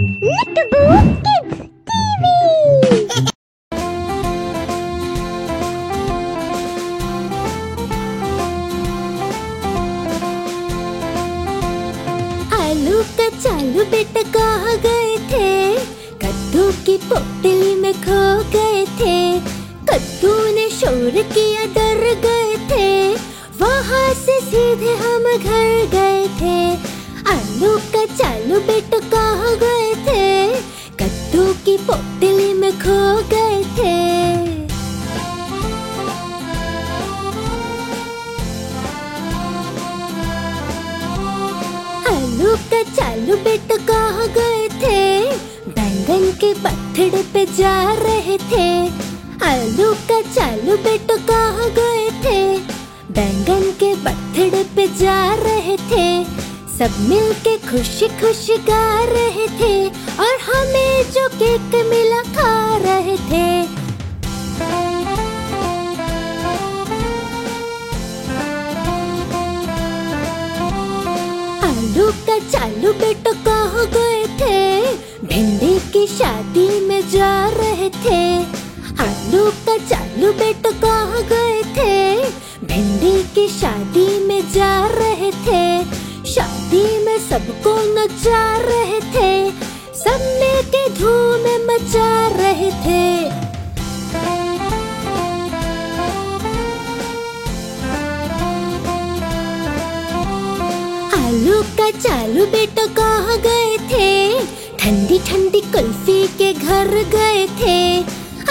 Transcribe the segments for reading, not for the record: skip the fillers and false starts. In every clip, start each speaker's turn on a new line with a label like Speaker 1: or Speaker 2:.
Speaker 1: Nickaboo Kids TV! आलू का चालू बेटा कहाँ गए थे? कद्दू की पोटली में खो गए थे। कद्दू ने शोर किया, डर गए थे। वहाँ से सीधे हम घर गए थे। आलू का चालू बेटा कहाँ गए थे? कद्दू की पोटली में खो गए थे। आलू का चालू बेटा कहाँ गए थे? बैंगन के पत्थर पे जा रहे थे। आलू का चालू बेटा कहाँ गए थे? बैंगन के पत्थर पे जा रहे थे। सब मिलके खुशी खुशी गा रहे थे और हमें जो केक मिला खा रहे थे। आलू का चालू बेटा कहाँ गए थे? भिंडी की शादी में जा रहे थे। आलू का चालू बेटा कहाँ गए थे? भिंडी की शादी में जा रहे थे। शादी में सबको नचा रहे थे। सब मिलके धूम मचा रहे थे। आलू का चालू बेटा कहाँ गए थे? ठंडी ठंडी कुल्फी के घर गए थे।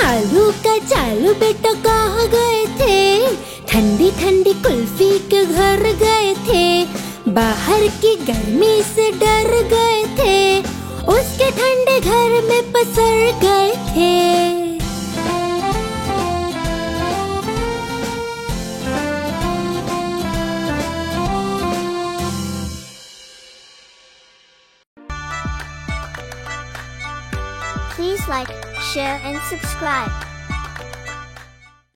Speaker 1: आलू का चालू बेटा कहाँ गए थे? ठंडी ठंडी कुल्फी के घर गए थे। बाहर की गर्मी से डर गए थे। उसके ठंडे घर में पसर गए थे।
Speaker 2: Please like, share and subscribe.